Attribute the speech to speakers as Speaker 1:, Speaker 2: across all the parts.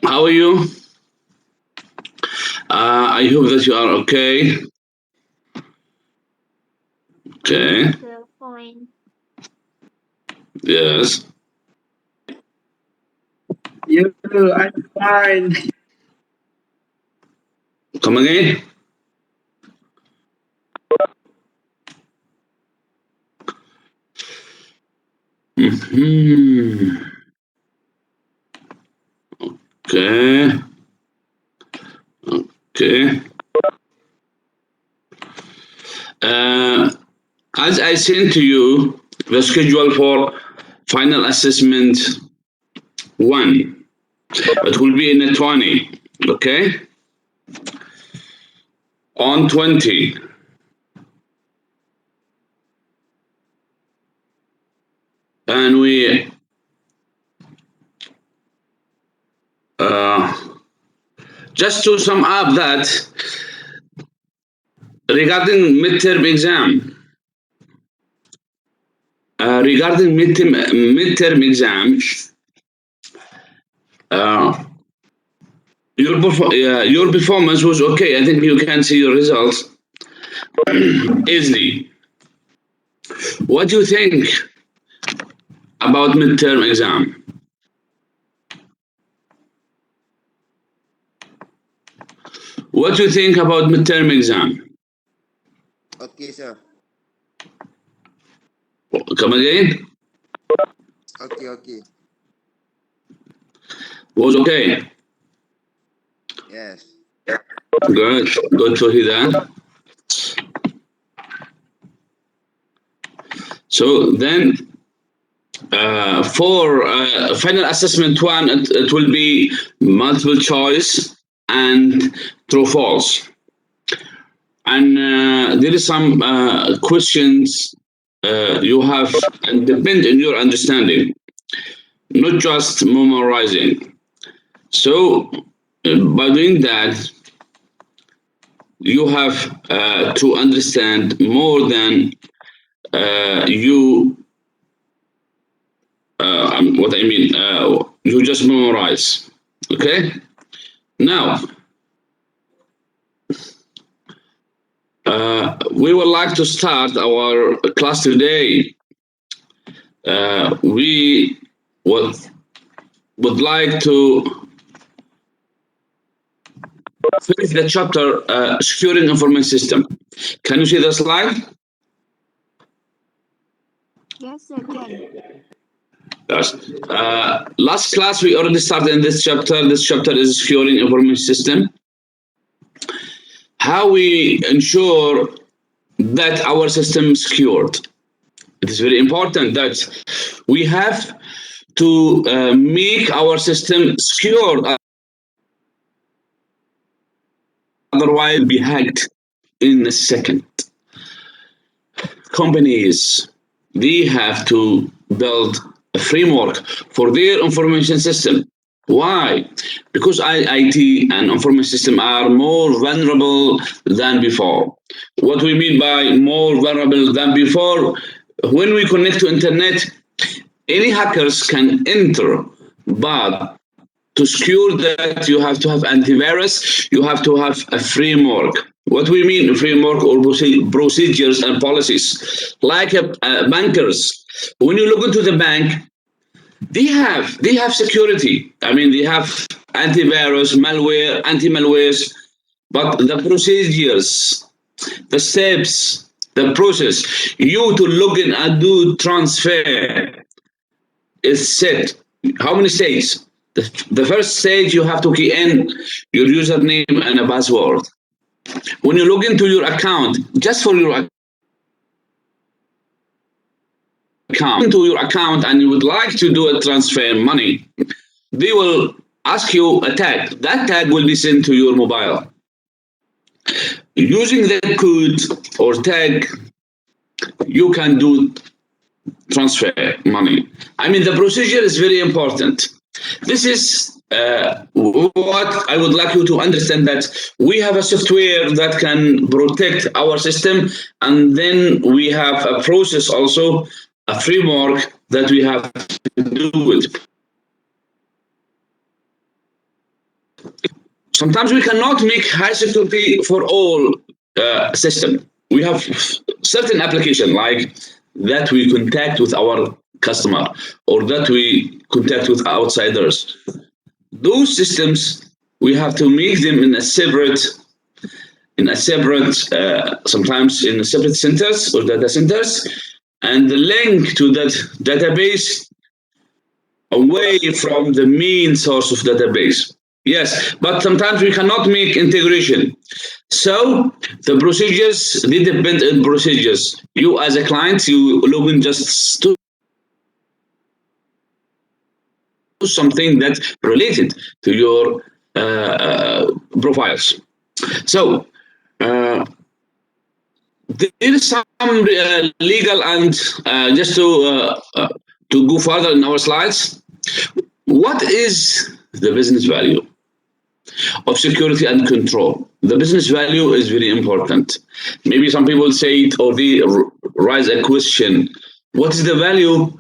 Speaker 1: How are you? I hope that you are okay. Okay.
Speaker 2: Fine.
Speaker 1: Yes.
Speaker 3: You, I'm fine.
Speaker 1: Come again. Hmm. Okay. Okay. As I sent to you the schedule for final assessment 1, it will be in the 20. Okay. On 20. And we just to sum up that regarding midterm exam, midterm exam, your performance was okay. I think you can see your results easily. What do you think about midterm exam? What do you think about midterm exam?
Speaker 4: Okay, sir.
Speaker 1: Come again?
Speaker 4: Okay.
Speaker 1: Was okay.
Speaker 4: Yes.
Speaker 1: Good. Good to hear that. So then, for final assessment 1, it will be multiple choice and true false. And there is some questions you have and depend on your understanding, not just memorizing. So by doing that, you have to understand more than you what I mean, you just memorize. Okay. Now, we would like to start our class today. We would like to finish the chapter securing information system. Can you see the slide?
Speaker 2: Yes, sir, can.
Speaker 1: Yes. Last class we already started in this chapter. This chapter is securing information system. How we ensure that our system is secured. It is very important that we have to make our system secure. Otherwise, be hacked in a second. Companies, they have to build a framework for their information system. Why? Because IT and information system are more vulnerable than before. What we mean by more vulnerable than before, when we connect to internet, any hackers can enter, but to secure that, you have to have antivirus, you have to have a framework. What we mean, framework or procedures and policies. Like bankers, when you look into the bank, they have security. I mean, they have antivirus, malware, anti-malwares, but the procedures, the steps, the process, you to log in and do transfer is set. How many stages? The first stage, you have to key in your username and a password. When you log into your account, just for your account, into your account, and you would like to do a transfer money, they will ask you a tag. That tag will be sent to your mobile. Using the code or tag, you can do transfer money. I mean, the procedure is very important. This is what I would like you to understand, that we have a software that can protect our system, and then we have a process also, a framework that we have to do it. Sometimes we cannot make high security for all system. We have certain application like that we contact with our customer, or that we contact with outsiders. Those systems, we have to make them in a separate, sometimes in separate centers or data centers, and the link to that database away from the main source of database. Yes, but sometimes we cannot make integration. So the procedures, they depend on procedures. You as a client, you log in just to something that's related to your profiles. So there is some legal, and just to go further in our slides, what is the business value of security and control? The business value is very important. Maybe some people say it, or they raise a question: what is the value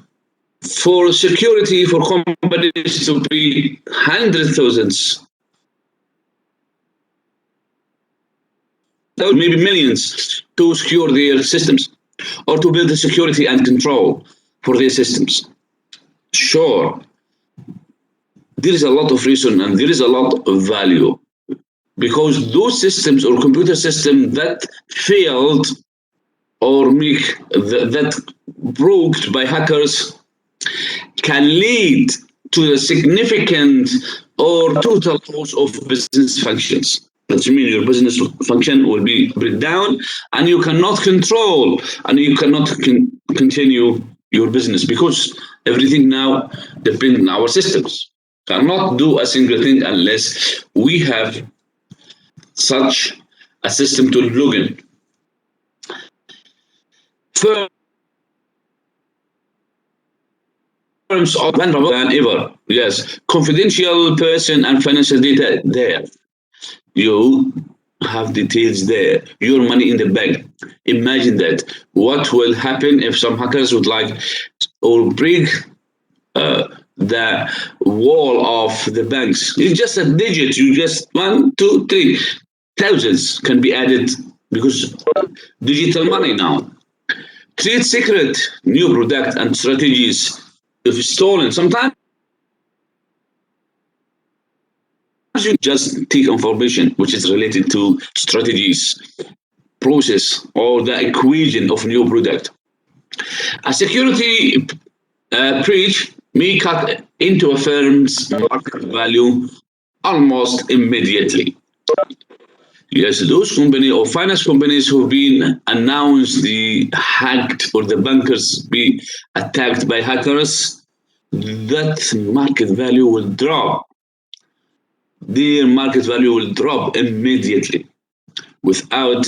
Speaker 1: for security for companies to be hundreds, thousands, maybe millions, to secure their systems, or to build the security and control for their systems? Sure, there is a lot of reason and there is a lot of value, because those systems or computer systems that failed or that broke by hackers can lead to a significant or total loss of business functions. That means your business function will be break down, and you cannot control, and you cannot continue your business, because everything now depends on our systems. Cannot do a single thing unless we have such a system to log in. Firms are vulnerable than ever. Yes, confidential person and financial data there. You have details there. Your money in the bank. Imagine that. What will happen if some hackers would like or break the wall of the banks? It's just a digit. You just 1, 2, 3. Thousands can be added, because digital money now. Trade secret, new product and strategies, if stolen. Sometimes you just take information which is related to strategies, process, or the equation of new product. A security breach may cut into a firm's market value almost immediately. Yes, those companies or finance companies who've been announced the hacked, or the bankers be attacked by hackers, that market value will drop. Their market value will drop immediately without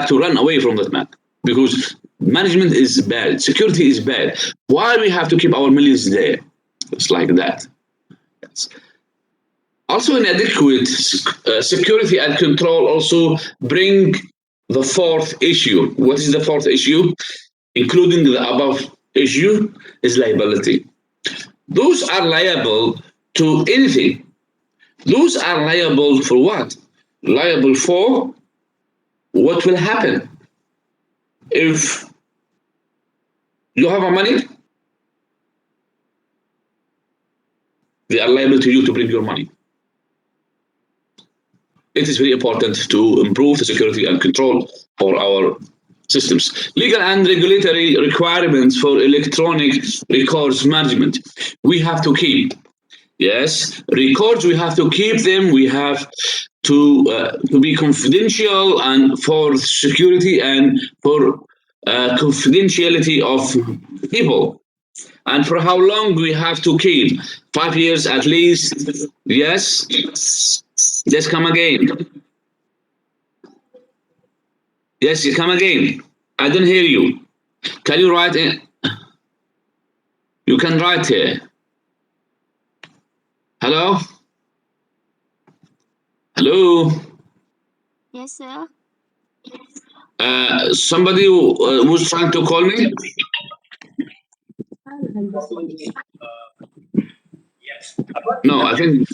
Speaker 1: to run away from that man, because management is bad, security is bad. Why we have to keep our millions there? It's like that. Yes. Also, inadequate security and control also bring the fourth issue. What is the fourth issue? Including the above issue is liability. Those are liable to anything. Those are liable for what? Liable for what will happen if you have a money. They are liable to you to bring your money. It is very important to improve the security and control for our systems. Legal and regulatory requirements for electronic records management. We have to keep. Yes, records, we have to keep them. We have to be confidential, and for security and for confidentiality of people. And for how long we have to keep? 5 years at least. Yes. Let's come again. Yes, you come again. I don't hear you. Can you write in? You can write here. Hello? Hello?
Speaker 2: Yes, sir.
Speaker 1: Somebody who's trying to call me? No, I think.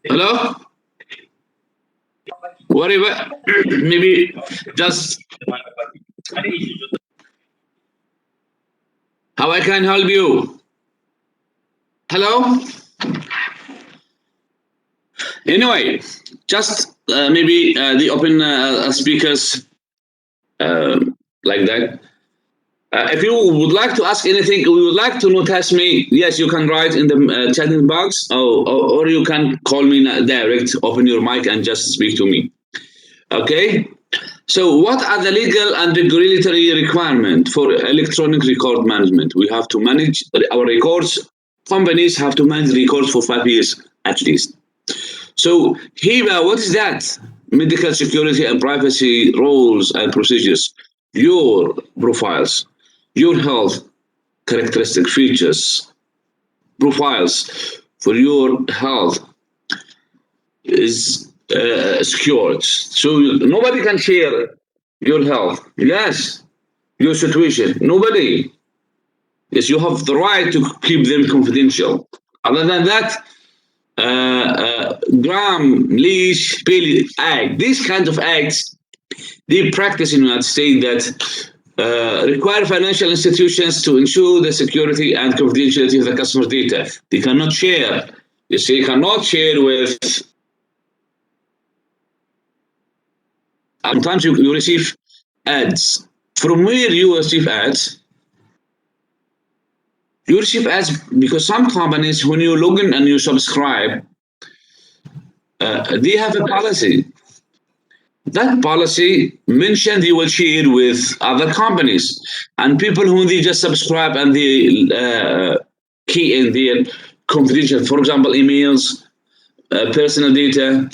Speaker 1: Hello? Whatever. Maybe just how I can help you. Hello? Anyway, just maybe the open speakers like that. If you would like to ask anything, we would like to notice me. Yes, you can write in the chatting box, or you can call me direct. Open your mic and just speak to me. Okay. So, what are the legal and regulatory requirements for electronic record management? We have to manage our records. Companies have to manage records for 5 years at least. So, HIPAA, what is that? Medical security and privacy rules and procedures. Your profiles, your health characteristic features, profiles for your health is secured. So nobody can share your health. Yes, your situation. Nobody. Yes, you have the right to keep them confidential. Other than that, Graham, Leash, Bailey Act, these kinds of acts, they practice in the United States that require financial institutions to ensure the security and confidentiality of the customer's data. They cannot share. You see, cannot share with. Sometimes you receive ads. From where you receive ads? You receive ads because some companies, when you log in and you subscribe, they have a policy. That policy mentioned they will share with other companies and people who they just subscribe and they key in their confidential, for example, emails, personal data.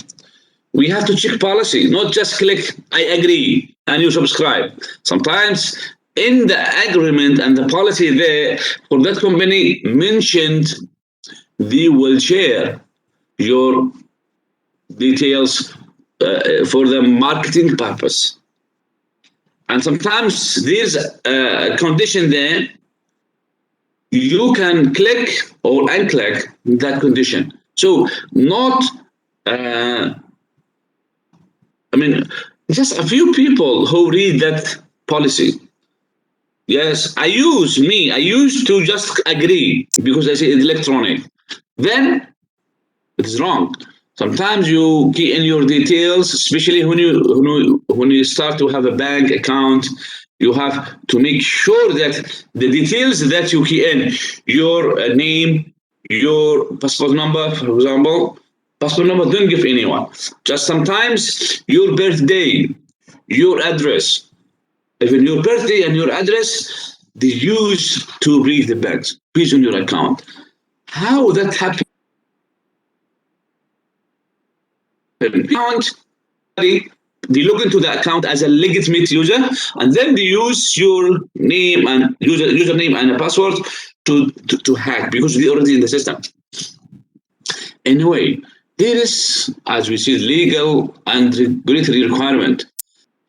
Speaker 1: We have to check policy, not just click I agree and you subscribe. Sometimes in the agreement and the policy there for that company mentioned they will share your details for the marketing purpose. And sometimes there's a condition there. You can click or unclick that condition. So not, just a few people who read that policy. Yes, I used to just agree because I say it's electronic. Then it is wrong. Sometimes you key in your details, especially when you start to have a bank account. You have to make sure that the details that you key in, your name, your passport number, for example, passport number don't give anyone. Just sometimes your birthday, your address, even your birthday and your address, they use to read the banks based on your account. How that happens? Account, they look into the account as a legitimate user, and then they use your name and username and a password to hack because they're already in the system. Anyway, there is, as we see, legal and regulatory requirement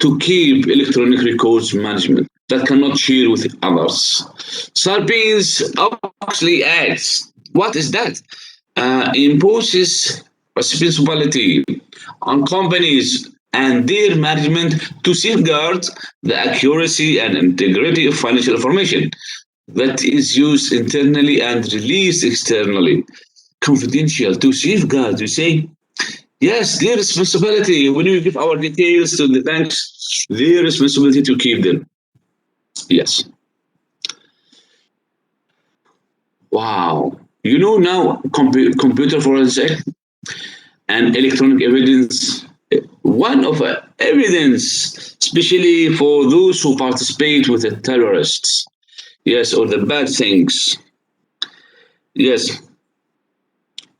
Speaker 1: to keep electronic records management that cannot share with others. Sarbanes-Oxley Act. What is that? Imposes responsibility on companies and their management to safeguard the accuracy and integrity of financial information that is used internally and released externally. Confidential to safeguard, you say? Yes, their responsibility. When you give our details to the banks, their responsibility to keep them. Yes. Wow. You know now computer forensic and electronic evidence. One of evidence, especially for those who participate with the terrorists. Yes, or the bad things. Yes.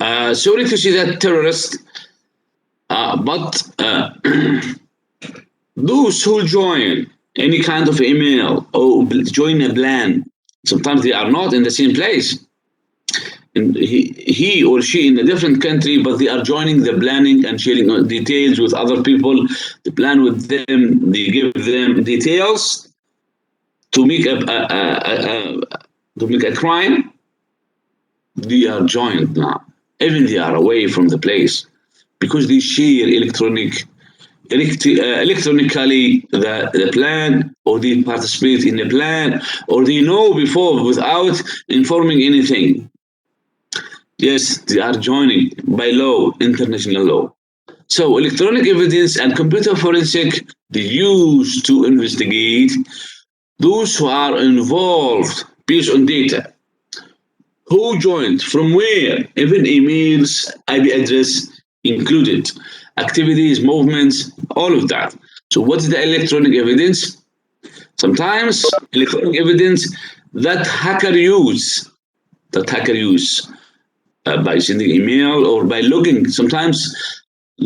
Speaker 1: Sorry to see that terrorist, but those who join any kind of email or join a plan, sometimes they are not in the same place. And he or she in a different country, but they are joining the planning and sharing details with other people. They plan with them, they give them details to make a crime. They are joined now, even they are away from the place, because they share electronically the plan, or they participate in the plan, or they know before without informing anything. Yes, they are joining by law, international law. So electronic evidence and computer forensic, they use to investigate those who are involved based on data. Who joined, from where, even emails, IP address included, activities, movements, all of that. So what is the electronic evidence? Sometimes electronic evidence that hacker use by sending email or by logging, sometimes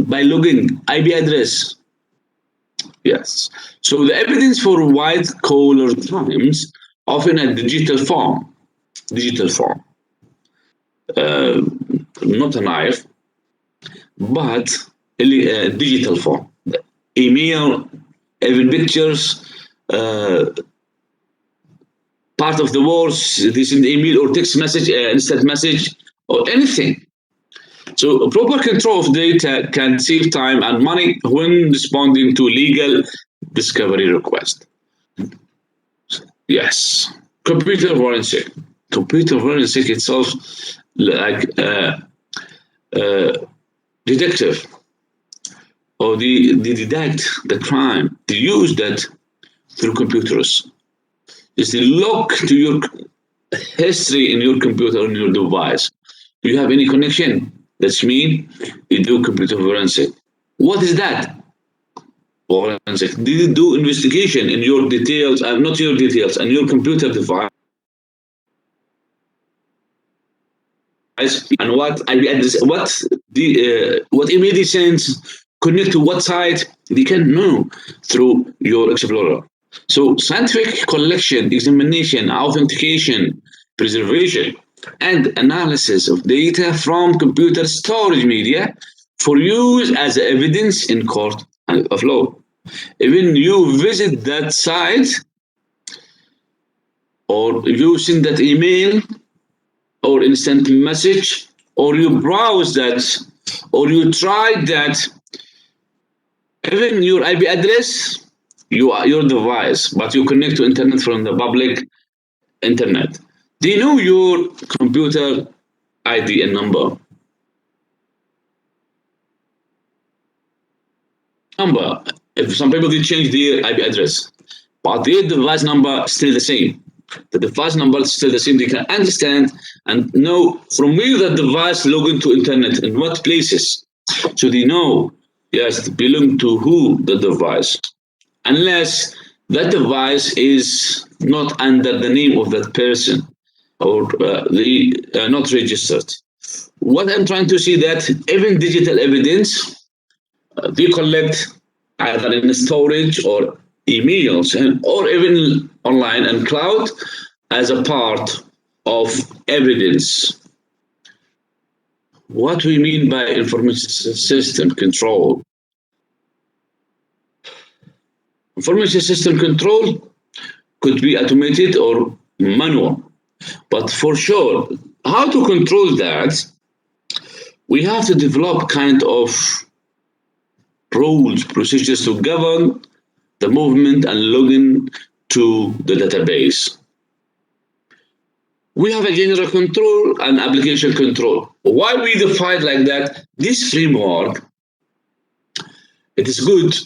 Speaker 1: by logging IP address. Yes. So the evidence for white collar crimes, often a digital form, not a knife, but a digital form. Email, even pictures, part of the words, this in email or text message, instant message, or anything. So proper control of data can save time and money when responding to legal discovery request. Yes, computer forensic. Computer forensic itself, like detective, or they detect the crime. They use that through computers. Is the look to your history in your computer on your device. Do you have any connection? That's mean you do computer forensic. What is that? Forensic. Did you do investigation in your details, not your details, and your computer device? And what IP address, what email they send, connect to what site, they can know through your Explorer. So scientific collection, examination, authentication, preservation, and analysis of data from computer storage media for use as evidence in court of law. Even you visit that site, or you send that email or instant message, or you browse that, or you try that, even your IP address, your device, but you connect to internet from the public internet. They know your computer ID and number. If some people did change their IP address, but their device number is still the same. The device number is still the same. They can understand and know from where the device log into internet and what places. So they know, yes, belong to who the device. Unless that device is not under the name of that person, or not registered. What I'm trying to see that even digital evidence, they collect either in storage or emails, or even online and cloud as a part of evidence. What we mean by information system control? Information system control could be automated or manual, but for sure, how to control that? We have to develop kind of rules, procedures to govern the movement and login to the database. We have a general control and application control. Why we define like that? This framework, it is good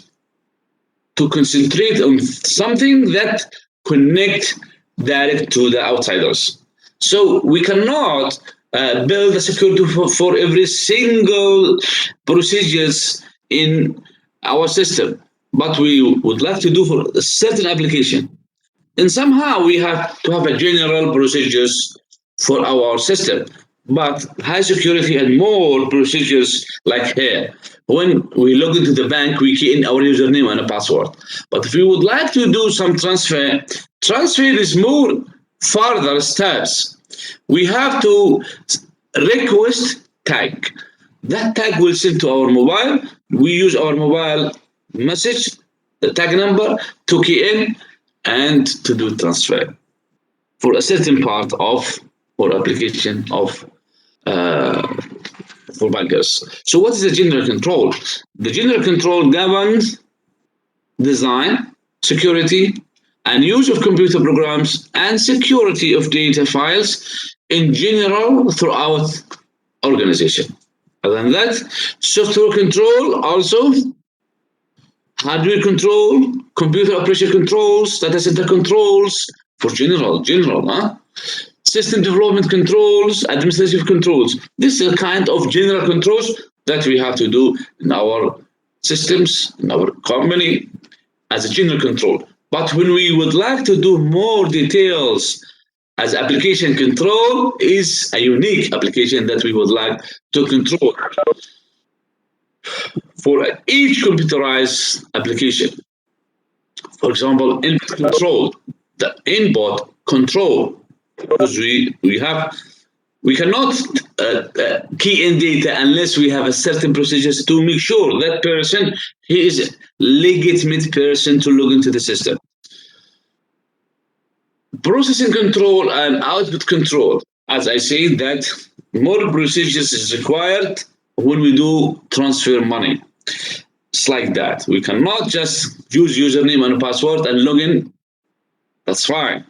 Speaker 1: to concentrate on something that connect direct to the outsiders. So we cannot build a security for every single procedures in our system, but we would like to do for a certain application. And somehow we have to have a general procedures for our system. but high security and more procedures like here. When we log into the bank, we key in our username and a password. But if we would like to do some transfer is more further steps. We have to request tag. That tag will send to our mobile. We use our mobile message, the tag number, to key in and to do transfer for a certain part of or application of for bankers. So what is the general control? The general control governs design, security, and use of computer programs and security of data files in general throughout organization. Other than that, software control also, hardware control, computer operation controls, data center controls for general, system development controls, administrative controls. This is a kind of general controls that we have to do in our systems, in our company, as a general control. But when we would like to do more details as application control is a unique application that we would like to control. For each computerized application, for example, input control, the input control, because we cannot key in data unless we have a certain procedures to make sure that person he is a legitimate person to log into the system. Processing control and output control, as I say, that more procedures is required when we do transfer money. It's like that. We cannot just use username and password and log in. That's fine.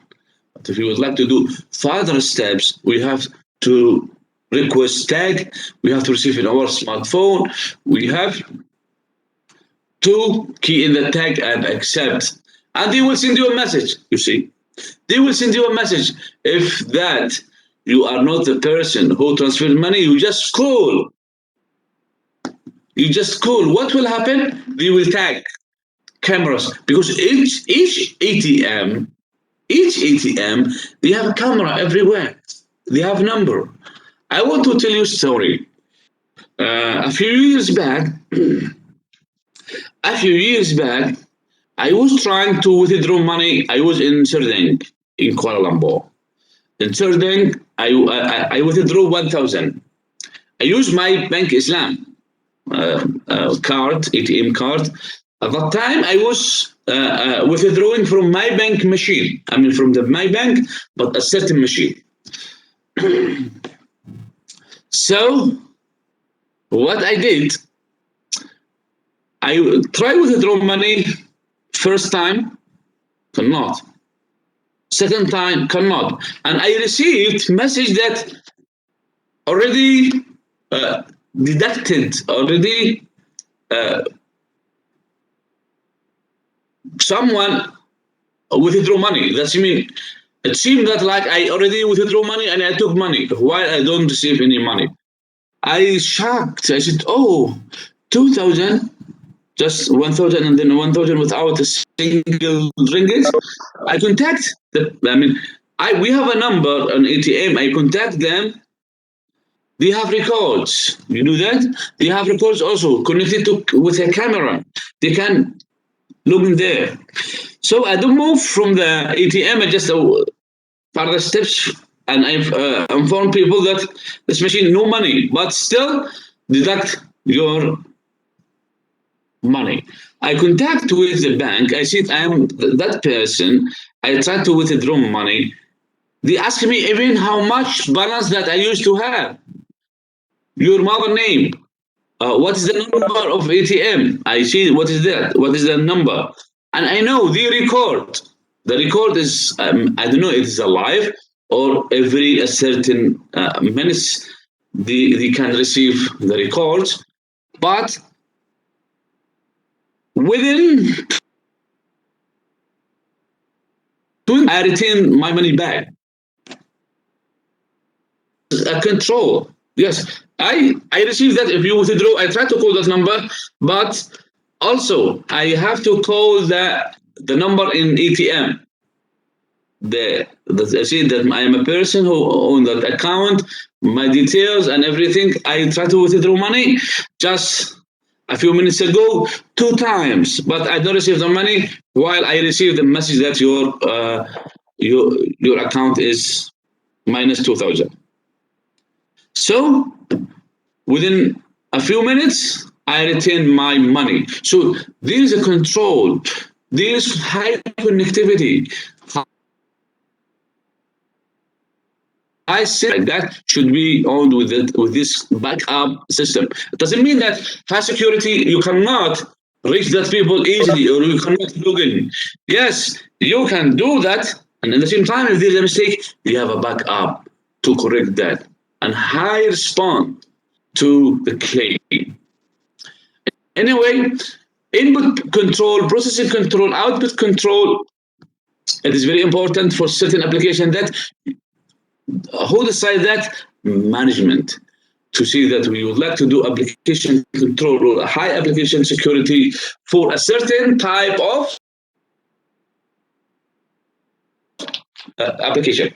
Speaker 1: But if you would like to do further steps, we have to request tag. We have to receive in our smartphone. We have to key in the tag and accept. And they will send you a message, you see. They will send you a message. If that you are not the person who transferred money, you just call. You just call. What will happen? They will tag cameras because each ATM, they have a camera everywhere. They have number. I want to tell you a story. A few years back, I was trying to withdraw money. I was in Serdang, in Kuala Lumpur. In Serdang, I withdrew 1,000. I used my Bank Islam card, ATM card. At that time, I was withdrawing from my bank machine. I mean, from my bank, but a certain machine. So, what I did, I tried to withdraw money. First time, cannot. Second time, cannot. And I received message that already deducted, already someone withdraw money. That's mean it seemed that like I already withdraw money and I took money. Why I don't receive any money? I shocked. I said, oh, 2,000. Just 1,000 and then 1,000 without a single ringgit. I contact we have a number on ATM. I contact them. They have records. You know that? They have records also connected with a camera. They can look in there. So I don't move from the ATM. I just further steps and I inform people that this machine no money, but still deduct your money. I contact with the bank. I said I am that person. I try to withdraw money. They ask me even how much balance that I used to have. Your mother name. What is the number of ATM? I see what is that. What is the number? And I know the record. The record is I don't know if it's alive or every a certain minutes they can receive the records, but within I retain my money back. A control. Yes, I receive that. If you withdraw, I try to call that number, but also I have to call the number in ATM. I say that I am a person who own that account, my details and everything. I try to withdraw money just a few minutes ago, 2 times, but I don't receive the money while I receive the message that your account is minus 2,000. So within a few minutes, I retain my money. So there is a control. There is high connectivity. I say that should be owned with this backup system. It doesn't mean that high security you cannot reach that people easily or you cannot log in. Yes, you can do that, and at the same time, if there's a mistake, you have a backup to correct that and high respond to the claim. Anyway, input control, processing control, output control. It is very important for certain application that who decide that? Management. To see that we would like to do application control or high application security for a certain type of application.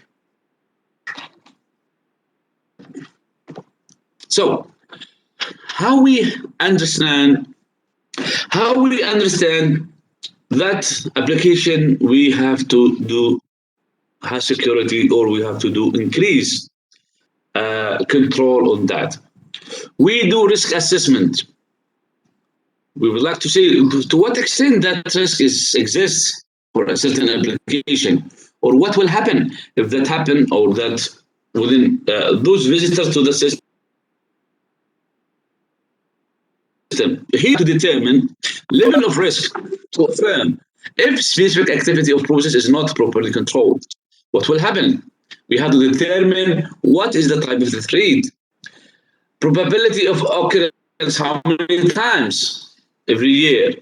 Speaker 1: So, how we understand that application we have to do high security or we have to do increase control on that. We do risk assessment. We would like to see to what extent that risk exists for a certain application, or what will happen if that happen, or that within those visitors to the system. Here to determine level of risk to a firm if specific activity or process is not properly controlled. What will happen? We have to determine what is the type of the threat, probability of occurrence, how many times every year,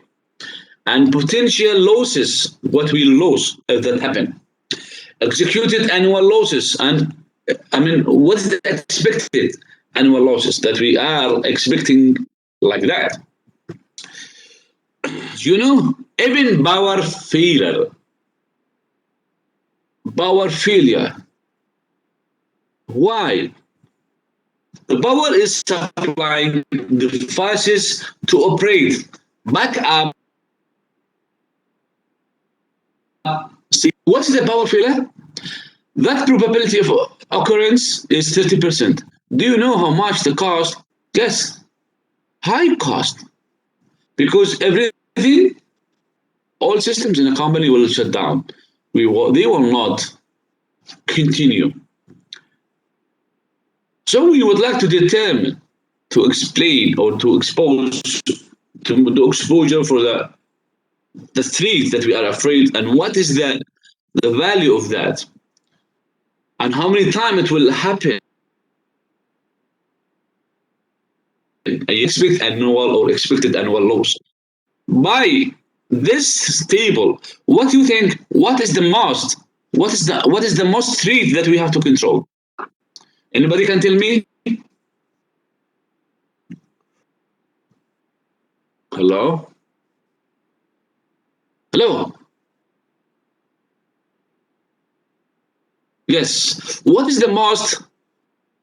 Speaker 1: and potential losses, what will lose if that happen, executed annual losses, and what is the expected annual losses that we are expecting like that. Even power failure. Why? The power is supplying the devices to operate. Backup. See, what is the power failure? That probability of occurrence is 30%. Do you know how much the cost? Yes, high cost. Because everything, all systems in a company will shut down. They will not continue. So we would like to determine, to explain, or to expose, to do exposure for the threat that we are afraid, and what is the value of that, and how many times it will happen. I expect annual or expected annual loss. By this table, what do you think? What is the most threat that we have to control? Anybody can tell me? Hello? Hello? Yes. What is the most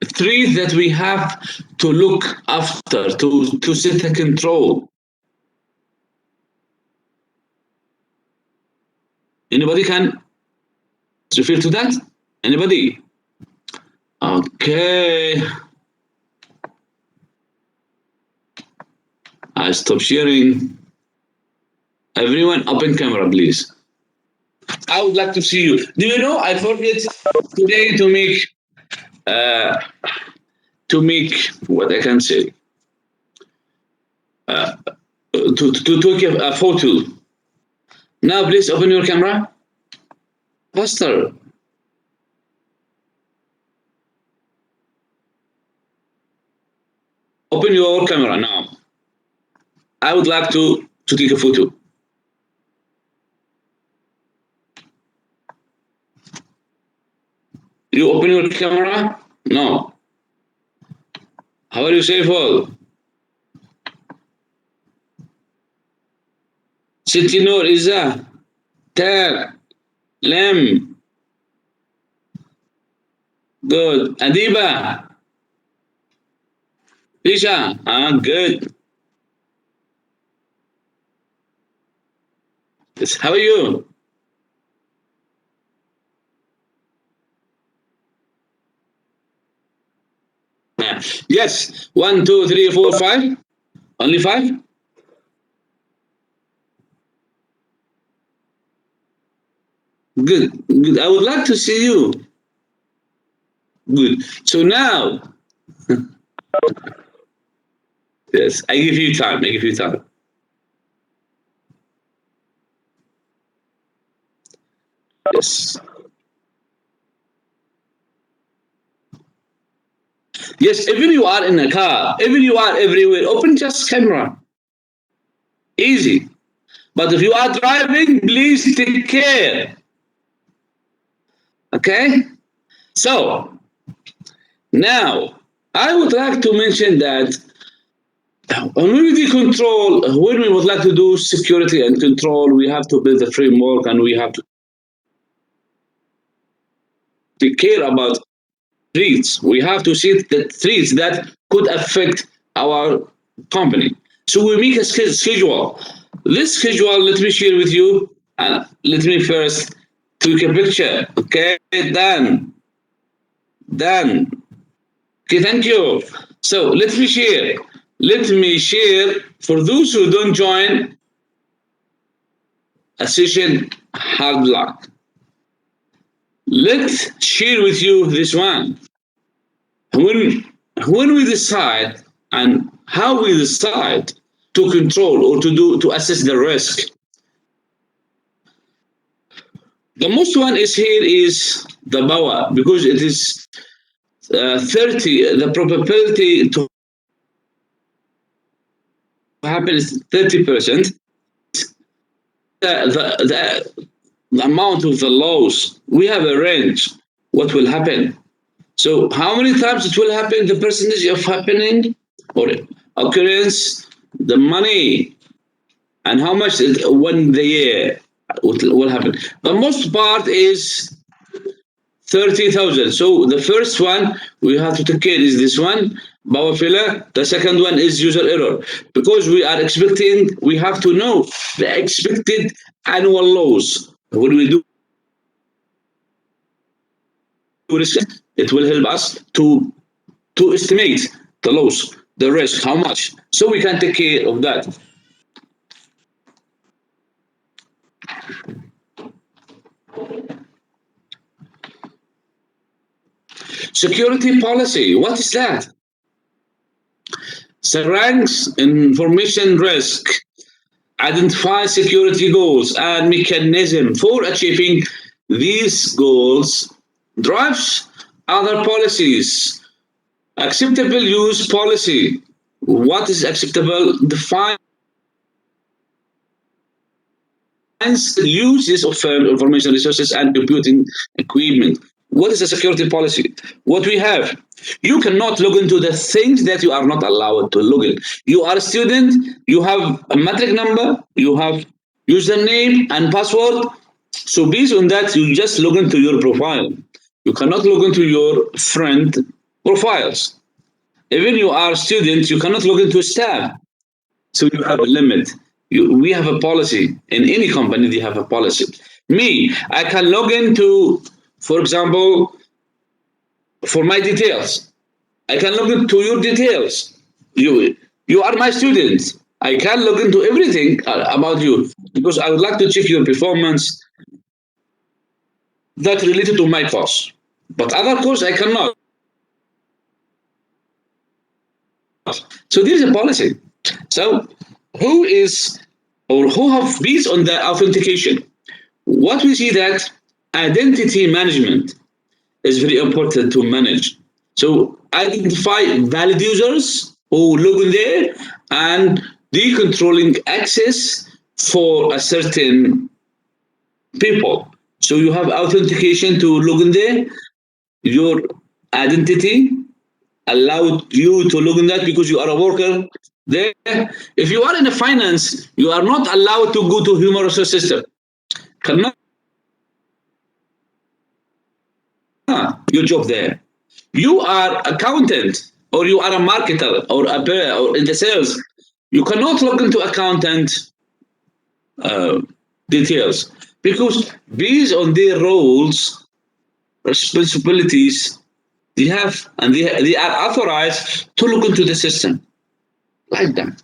Speaker 1: threat that we have to look after, to set a control? Anybody can refer to that? Anybody? Okay. I stop sharing. Everyone, open camera, please. I would like to see you. Do you know I forget today to make what I can say, to take a photo. Now please open your camera. Faster. Open your camera now. I would like to take a photo. You open your camera? No. How are you, Saiful? ستي نور إذا تار لم Good. Adiba. Isha. Good. Yes, how are you? Yes. 1, 2, 3, 4, 5. Only 5? Good. Good. I would like to see you. Good. So now, yes, I give you time. I give you time. Yes. Yes, even you are in a car, even you are everywhere, open just camera. Easy. But if you are driving, please take care. Okay? So now I would like to mention that when we control, when we would like to do security and control, we have to build a framework and we have to take care about threats. We have to see the threats that could affect our company. So we make a schedule. This schedule, let me share with you. Let me first take a picture. Okay, done. Done. Okay, thank you. So let me share. Let me share for those who don't join a session, hard luck. Let's share with you this one. When we decide and how we decide to control or to assess the risk, the most one is here is the power, because it is 30, the probability to happen is 30%. The amount of the loss, we have a range what will happen. So how many times it will happen, the percentage of happening or occurrence, the money, and how much when the year will happen. The most part is 30,000. So the first one we have to take care is this one, power failure. The second one is user error, because we are expecting, we have to know the expected annual loss. When we do risk, it will help us to estimate the loss, the risk, how much, so we can take care of that. Security policy, what is that? So ranks information risk, identify security goals and mechanism for achieving these goals, drives other policies. Acceptable use policy. What is acceptable? Defines uses of information resources and computing equipment. What is a security policy? What we have, you cannot log into the things that you are not allowed to log in. You are a student, you have a matric number, you have username and password. So based on that, you just log into your profile. You cannot log into your friend profiles. Even you are a student, you cannot log into staff. So you have a limit. We have a policy. In any company, they have a policy. Me, I can log into, for example, for my details. I can log into your details. You are my student. I can log into everything about you, because I would like to check your performance that related to my course. But other course, I cannot. So there is a policy. So who is or who have based on the authentication? What we see that identity management is very important to manage. So identify valid users who log in there and decontrolling access for a certain people. So you have authentication to log in there. Your identity allowed you to log in that because you are a worker there. If you are in a finance, you are not allowed to go to human resource system. Cannot your job there. You are accountant, or you are a marketer, or in the sales. You cannot look into accountant uh, details because based on their roles, responsibilities, they are authorized to look into the system like that.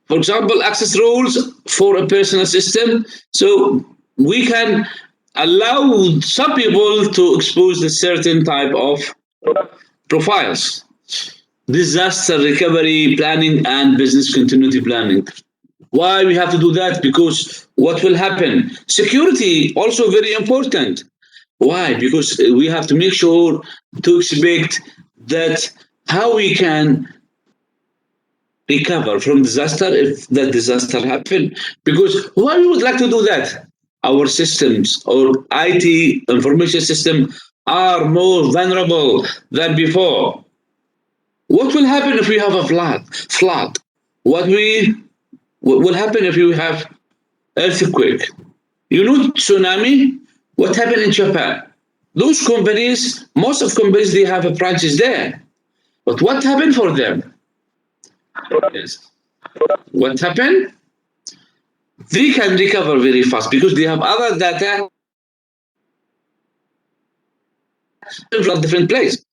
Speaker 1: For example, access rules for a personal system. So we can allow some people to expose a certain type of profiles. Disaster recovery planning and business continuity planning. Why we have to do that? Because what will happen? Security also very important. Why? Because we have to make sure to expect that how we can recover from disaster if that disaster happen. Because why we would like to do that? Our systems or IT information system are more vulnerable than before. What will happen if we have a flood? What will happen if you have earthquake? You know tsunami? What happened in Japan? Those companies, most of companies, they have branches there. But what happened for them? Yes. What happened? They can recover very fast because they have other data from different place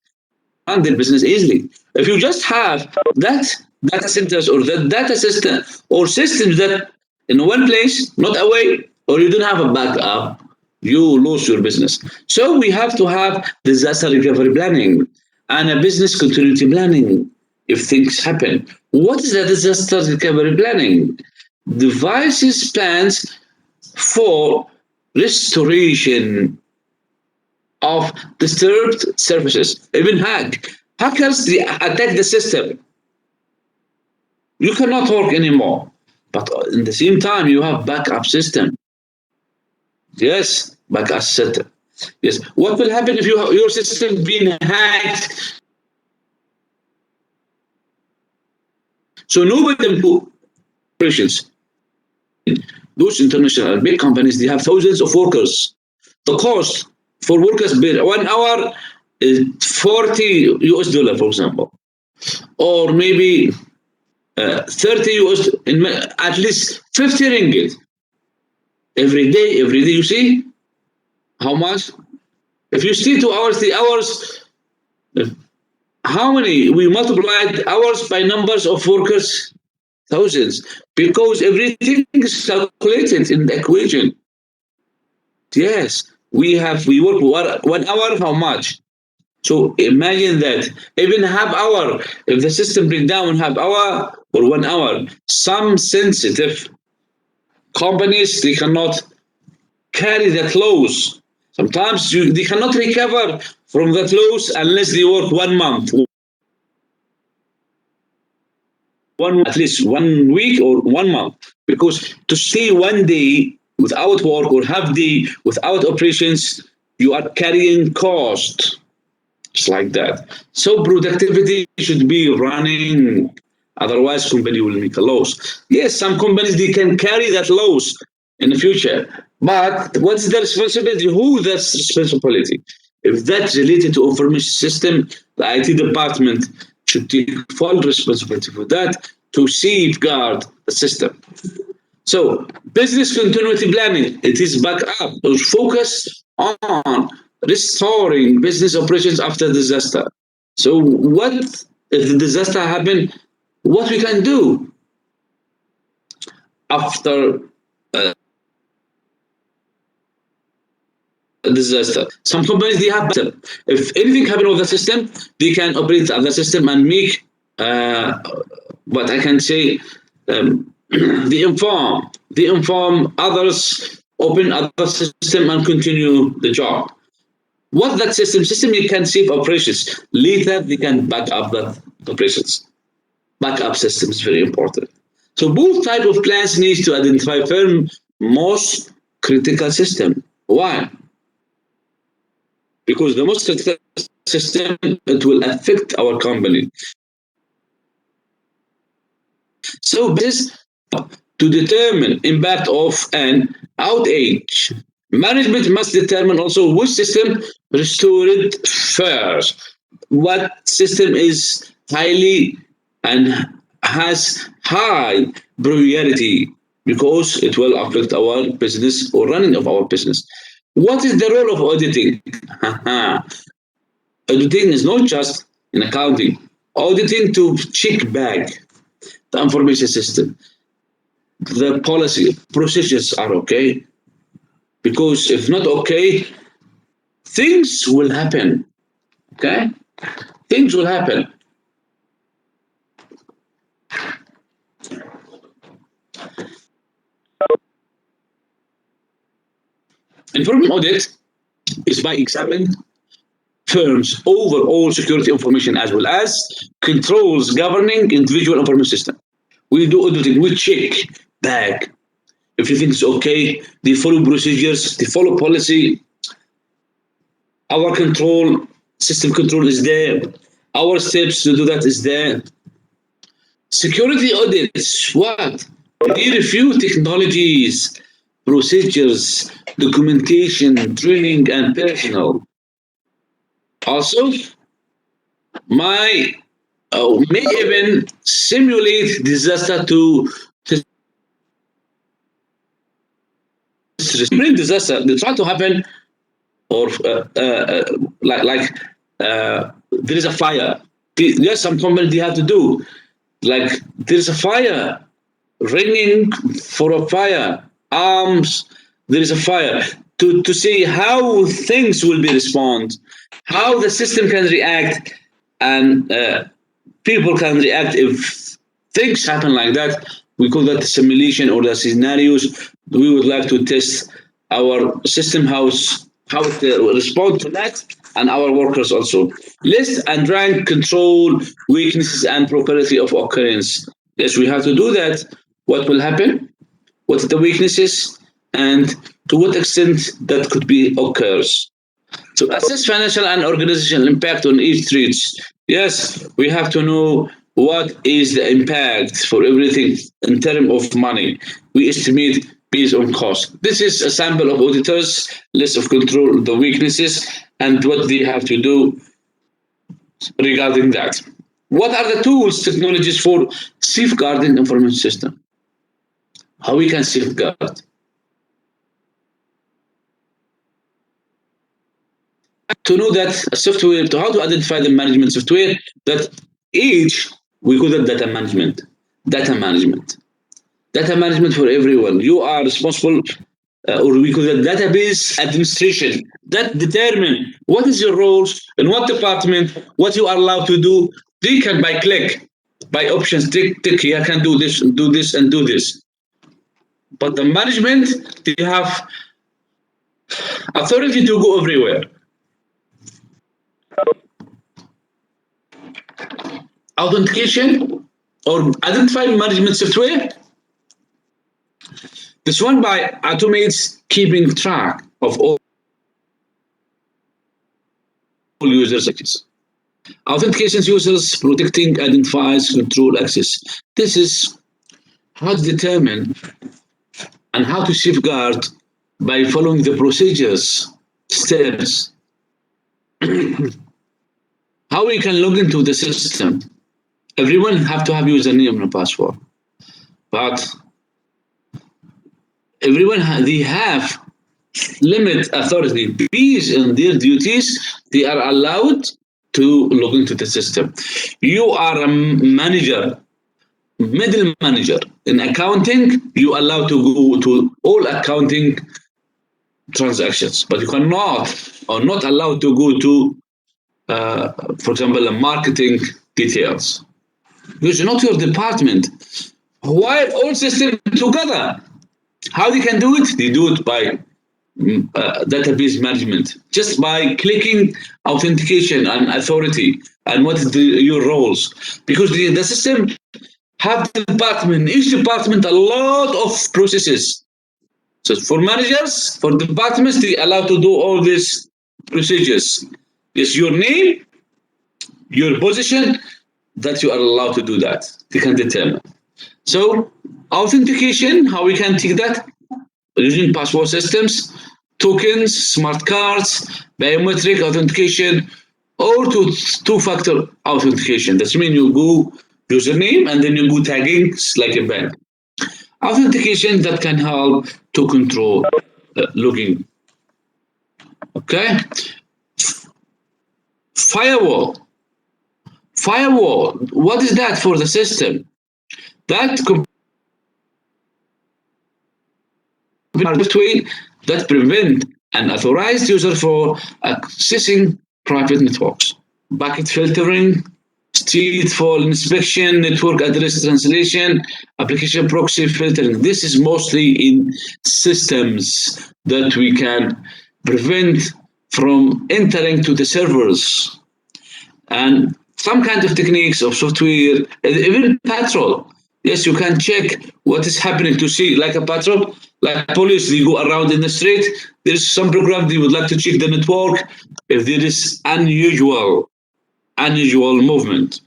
Speaker 1: and their business easily. If you just have that data centers or that data system or systems that in one place, not away, or you don't have a backup, you lose your business. So we have to have disaster recovery planning and a business continuity planning if things happen. What is the disaster recovery planning? Devices plans for restoration of disturbed services, even hackers they attack the system. You cannot work anymore. But in the same time, you have backup system. Yes, backup system. Yes. What will happen if your system being hacked? So nobody can do operations. Those international big companies, they have thousands of workers. The cost for workers per 1 hour is 40 US dollar, for example, or maybe 30 US, at least 50 ringgit every day. Every day, you see how much? If you stay 2 hours, 3 hours, how many? We multiplied hours by numbers of workers, thousands, because everything is calculated in the equation. Yes, we work 1 hour, how much? So imagine that even half hour, if the system breaks down half hour or 1 hour, some sensitive companies they cannot carry that loss. Sometimes they cannot recover from that loss unless they work 1 month, at least 1 week or 1 month. Because to stay 1 day without work or half day without operations, you are carrying cost. It's like that. So productivity should be running. Otherwise, company will make a loss. Yes, some companies they can carry that loss in the future. But what's the responsibility? Who that's responsibility? If that's related to information system, the IT department should take full responsibility for that to safeguard the system. So business continuity planning, it is back up. Focus on restoring business operations after disaster. So what if the disaster happened? What we can do after disaster? Some companies they have better. If anything happened with the system, they can operate the system and make what I can say. They inform others, open other system and continue the job. What that system you can save operations. Later they can back up the operations. Backup system is very important. So both type of plans needs to identify firm most critical system. Why? Because the most critical system it will affect our company. So this to determine impact of an outage Management must determine also which system restored first. What system is highly and has high priority because it will affect our business or running of our business. What is the role of auditing? Auditing is not just in accounting. Auditing to check back the information system, the policy, procedures are okay. Because if not okay, things will happen. Okay? Things will happen. Information audit is by examining firms' overall security information as well as controls governing individual information system. We do auditing, we check back. If everything's okay, they follow procedures, they follow policy, our control, system control is there, our steps to do that is there. Security audits, what? They review technologies, procedures, documentation, training, and personnel. Also, may even simulate disaster to bring disaster. They try to happen, or there is a fire. There's some company they have to do. Like there's a fire, raining for a fire, arms. There is a fire to see how things will be respond, how the system can react, and people can react if things happen like that. We call that the simulation or the scenarios. We would like to test our system how it respond to that, and our workers also. List and rank control weaknesses and probability of occurrence. Yes, we have to do that. What will happen? What are the weaknesses? And to what extent that could be occurs. To assess financial and organizational impact on each trade. Yes, we have to know what is the impact for everything in terms of money. We estimate based on cost. This is a sample of auditors, list of control, the weaknesses, and what they have to do regarding that. What are the tools, technologies for safeguarding information system? How we can safeguard? To know that software, to how to identify the management software, that each, we call it data management. Data management. Data management for everyone. You are responsible, or we call it database administration. That determine what is your roles in what department, what you are allowed to do. They can by click, by options, tick, here can do this, and do this, and do this. But the management, they have authority to go everywhere. Authentication or identify management software. This one by automates keeping track of all users' access. Authentication users protecting, identifies, control access. This is how to determine and how to safeguard by following the procedures, steps. How we can log into the system. Everyone have to have username and password, but everyone they have limit authority based on their duties. They are allowed to log into the system. You are a manager, middle manager in accounting. You are allowed to go to all accounting transactions, but you cannot or not allowed to go to, for example, the marketing details. Because not your department. Why all systems together? How they can do it? They do it by database management, just by clicking authentication and authority and what is your roles. Because the system have department, each department a lot of processes. So for managers, for departments, they allow to do all these procedures. It's your name, your position, that you are allowed to do that. They can determine. So authentication, how we can take that? Using password systems, tokens, smart cards, biometric authentication, or to two-factor authentication. That means you go username and then you go tagging like a bank. Authentication that can help to control logging. Okay. Firewall. Firewall. What is that for the system? That between that prevent an authorized user for accessing private networks. Bucket filtering, stateful inspection, network address translation, application proxy filtering. This is mostly in systems that we can prevent from entering to the servers. And some kind of techniques of software, even patrol. Yes, you can check what is happening to see, like a patrol, like police, they go around in the street. There is some program they would like to check the network if there is unusual movement.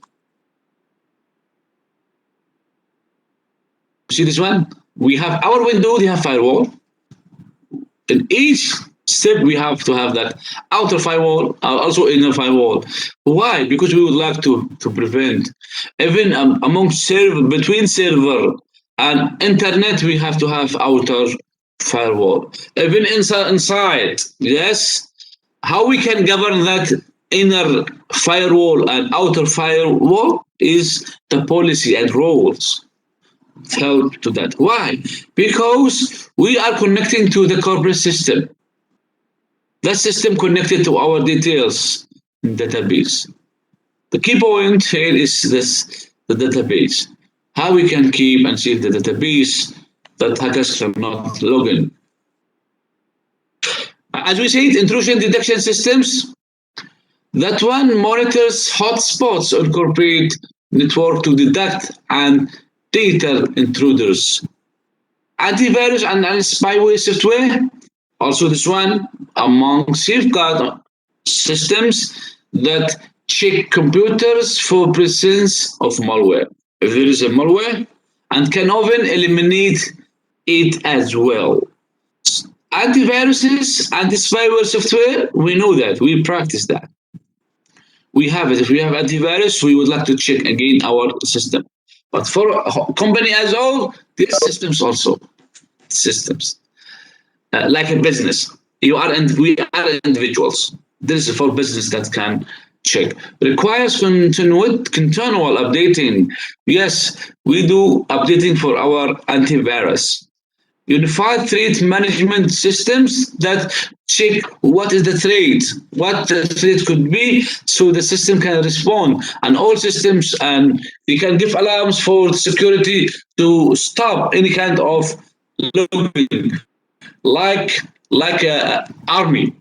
Speaker 1: See this one? We have our window, they have firewall. In each step, we have to have that outer firewall, also inner firewall. Why? Because we would like to prevent, even between server and internet, we have to have outer firewall. Even inside, yes. How we can govern that inner firewall and outer firewall is the policy and rules help to that. Why? Because we are connecting to the corporate system. That system connected to our details database. The key point here is the database. How we can keep and see the database that hackers cannot log in. As we said, intrusion detection systems, that one monitors hotspots on corporate network to detect and deter intruders. Antivirus and spyware software, also this one among safeguard systems that check computers for presence of malware. If there is a malware, and can often eliminate it as well. Antiviruses, anti-spyware software, we know that, we practice that. We have it. If we have antivirus, we would like to check again our system. But for a company as a whole, these systems also, systems. Like a business, we are individuals. This is for business that can check. Requires continual updating. Yes, we do updating for our antivirus. Unified threat management systems that check what is the threat, what the threat could be, so the system can respond. And all systems, and we can give alarms for security to stop any kind of logging, like a army.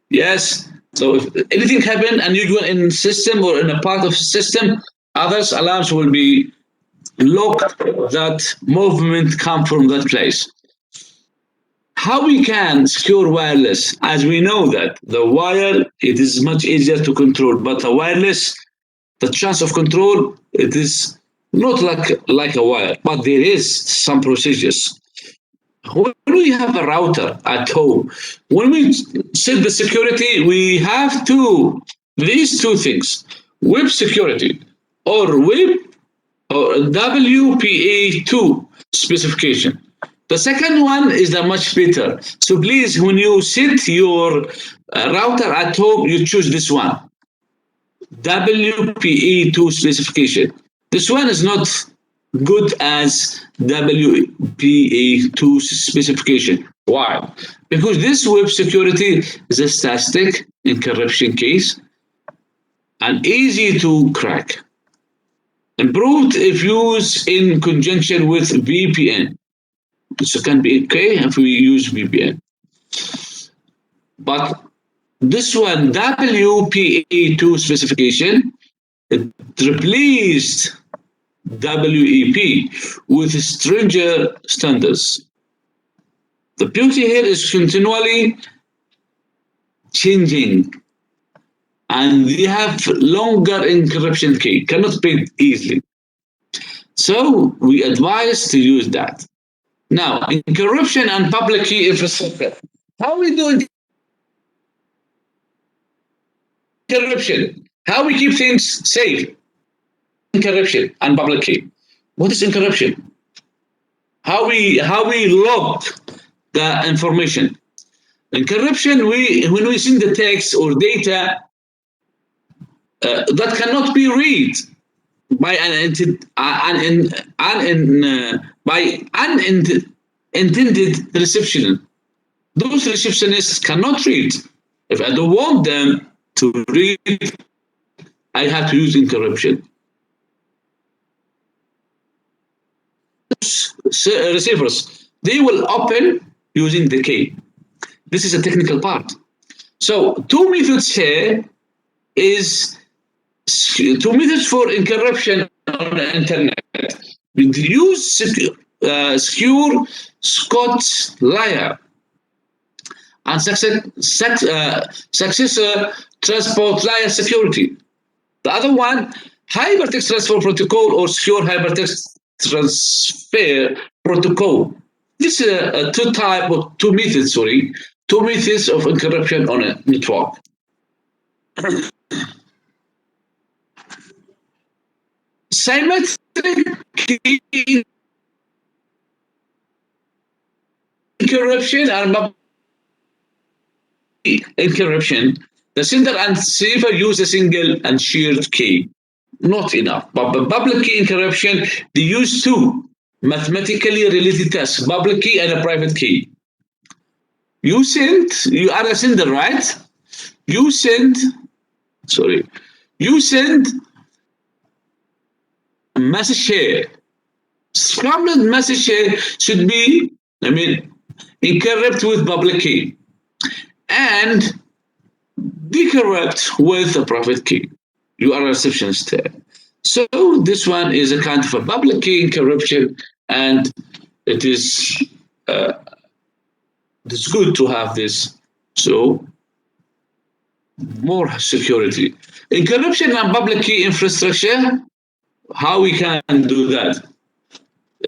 Speaker 1: Yes. So if anything happen unusual in system or in a part of the system, others alarms will be locked. That movement come from that place. How we can secure wireless? As we know that the wire, it is much easier to control, but the wireless, the chance of control, it is not like a wire, but there is some procedures. When we have a router at home, when we set the security, we have these two things: web security or WPA2 specification. The second one is the much better. So please, when you set your router at home, you choose this one, WPA2 specification. This one is not good as WPA2 specification. Why? Because this web security is a static encryption case and easy to crack. Improved if used in conjunction with VPN. So it can be okay if we use VPN. But this one, WPA2 specification, it replaced WEP with stringent standards. The beauty here is continually changing, and they have longer encryption key, cannot be easily. So we advise to use that. Now, encryption and public key infrastructure. How we do encryption? How we keep things safe? Encryption and public key. What is encryption? How we log the information. Encryption, when we send the text or data that cannot be read by unintended reception. Those receptionists cannot read. If I don't want them to read, I have to use encryption. Receivers, they will open using the key. This is a technical part. So two methods here is two methods for encryption on the internet. We use secure Scots layer and successor transport layer security. The other one, hypertext transfer protocol or secure hypertext transfer protocol. This is two methods of encryption on a network. Symmetric key encryption and encryption. The sender and receiver use a single and shared key. Not enough. But public key encryption, they use two mathematically related tasks, public key and a private key. You are a sender, right? You send message here. Scrambled message here should be, encrypt with public key and decrypt with a private key. You are a receptionist there. So this one is a kind of a public key encryption, and it is it's good to have this. So more security. Encryption and public key infrastructure, how we can do that?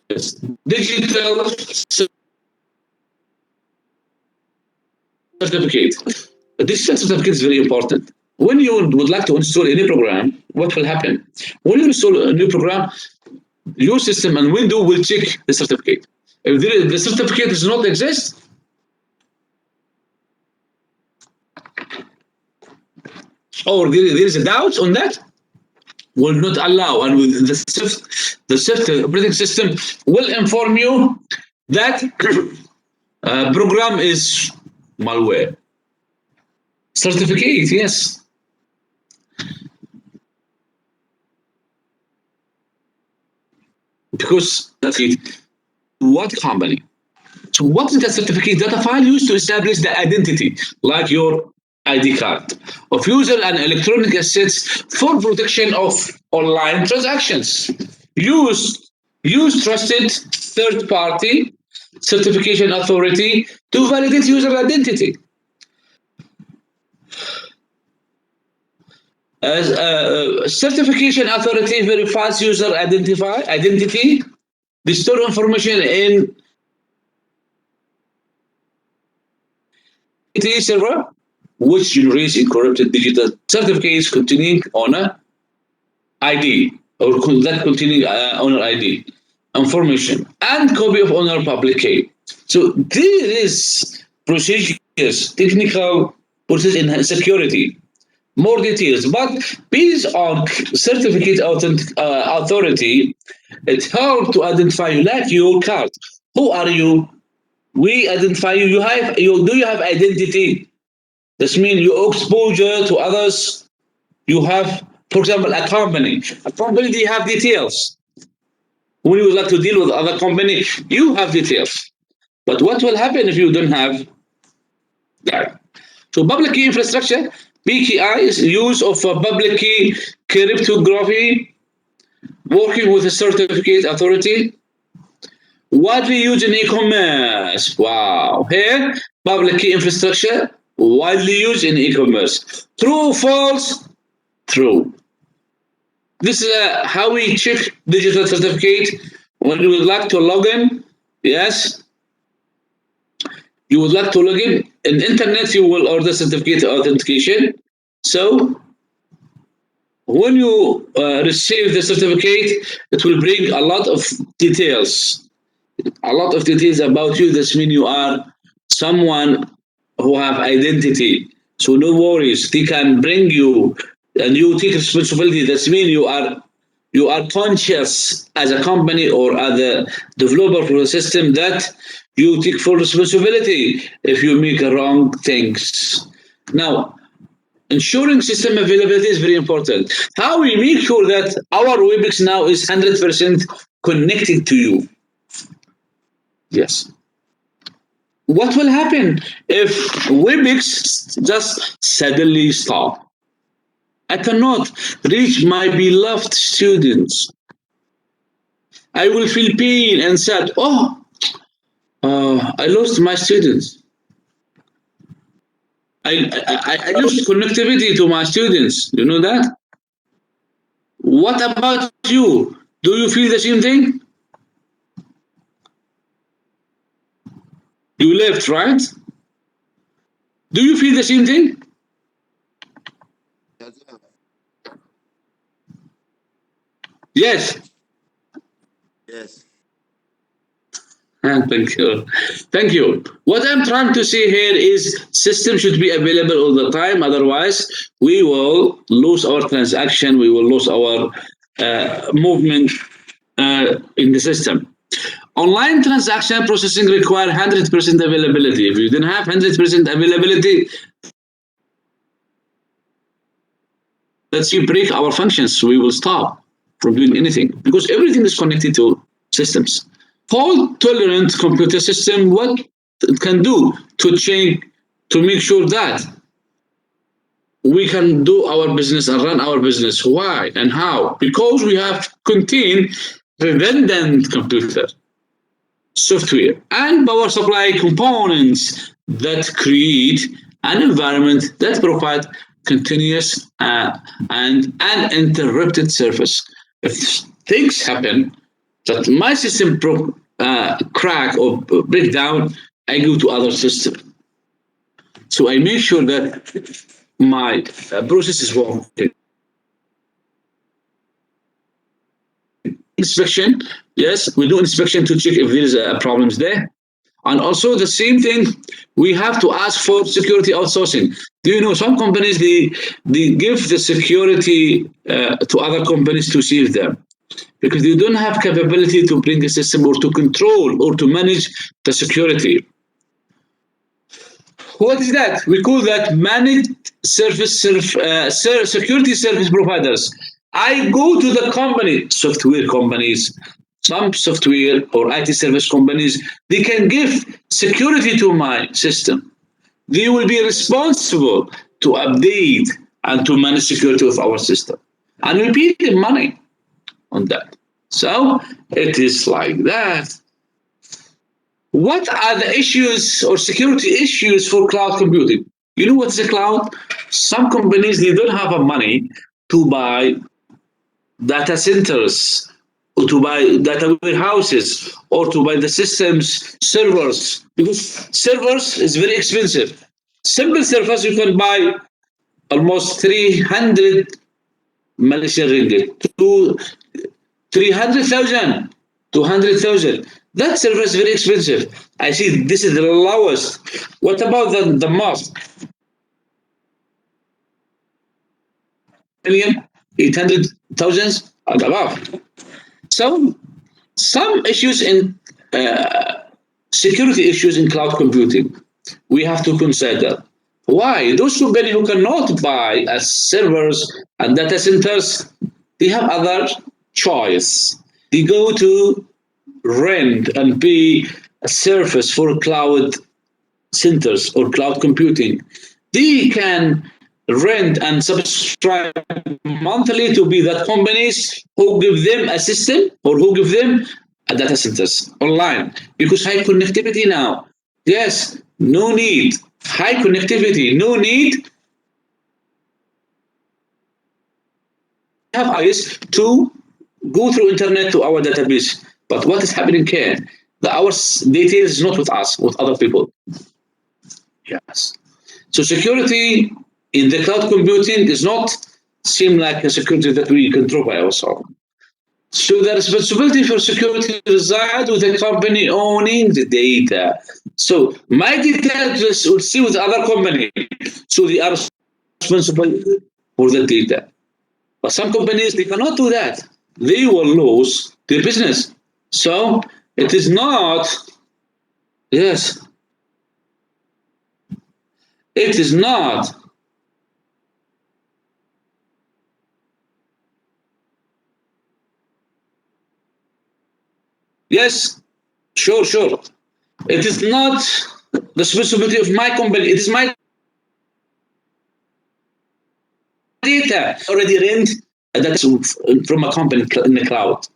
Speaker 1: It's digital certificate. A digital certificate is very important. When you would like to install any program, what will happen? When you install a new program, your system and Windows will check the certificate. If the certificate does not exist, or there is a doubt on that, will not allow, and the software operating system will inform you that program is malware. Certificate, yes. Because that's it. What company? So what is the certificate data file used to establish the identity, like your ID card, of user and electronic assets for protection of online transactions? Use trusted third-party certification authority to validate user identity. As certification authority verifies user identity, they store information in server, which generates encrypted digital certificates containing owner ID or that containing owner ID information and copy of owner public key. So there is procedures, technical process in security. More details, but based on certificate authority, it helps to identify you, like your card. Who are you? We identify you. Do you have identity? This means your exposure to others. You have, for example, a company. A company, they have details. When you would like to deal with other company, you have details. But what will happen if you don't have that? So public key infrastructure, PKI, is use of public key cryptography, working with a certificate authority, widely used in e-commerce. Wow. Here, public key infrastructure, widely used in e-commerce. True or false? True. This is how we check digital certificate when you would like to log in. Yes. You would like to log in. in internet you will order certificate authentication. So when you receive the certificate, it will bring a lot of details, about you. This means you are someone who have identity. So no worries, they can bring you and you take responsibility. That means you are conscious as a company or as a developer for the system that you take full responsibility if you make wrong things. Now, ensuring system availability is very important. How we make sure that our WebEx now is 100% connected to you? Yes. What will happen if WebEx just suddenly stop? I cannot reach my beloved students. I will feel pain and sad. I lost my students. I lost connectivity to my students. You know that? What about you? Do you feel the same thing? You left, right? Do you feel the same thing?
Speaker 4: Yes, sir.
Speaker 1: Yes.
Speaker 4: Yes.
Speaker 1: Thank you. Thank you. What I'm trying to say here is system should be available all the time. Otherwise, we will lose our transaction. We will lose our movement in the system. Online transaction processing require 100% availability. If you don't have 100% availability, let's say break our functions. We will stop from doing anything because everything is connected to systems. Fault tolerant computer system, what it can do to change, to make sure that we can do our business and run our business. Why and how? Because we have contained redundant computer software and power supply components that create an environment that provide continuous and uninterrupted service. If things happen that my system crack or break down, I go to other system. So I make sure that my process is working. Inspection, yes, we do inspection to check if there is a problems there. And also the same thing, we have to ask for security outsourcing. Do you know some companies they give the security to other companies to save them because they don't have capability to bring a system or to control or to manage the security. What is that? We call that managed security service providers. I go to the company, software companies, some software or IT service companies, they can give security to my system. They will be responsible to update and to manage security of our system. And we pay them money on that. So it is like that. What are the issues or security issues for cloud computing? You know what's the cloud? Some companies, they don't have money to buy data centers or to buy data warehouses or to buy the systems servers because servers is very expensive. Simple servers you can buy almost 300 Malaysian ringgit to 300,000 to 100,000. That server is very expensive. I see this is the lowest. What about the most? 800,000 and above. So some issues in security issues in cloud computing we have to consider. Why? Those companies who cannot buy servers and data centers, they have other choice. They go to rent and pay a service for cloud centers or cloud computing. They can rent and subscribe monthly to be that companies who give them a system or who give them a data centers online because high connectivity now. Yes, no need. High connectivity, no need. Have eyes to go through internet to our database. But what is happening here? Our data is not with us, with other people. Yes. So security in the cloud computing is not seem like a security that we control by ourselves. So the responsibility for security resides with the company owning the data. So my data just will see with other company. So they are responsible for the data. But some companies they cannot do that. They will lose their business. So it is not, yes, it is not. Yes, sure, sure. It is not the responsibility of my company. It is my data already rent that's from a company in the cloud.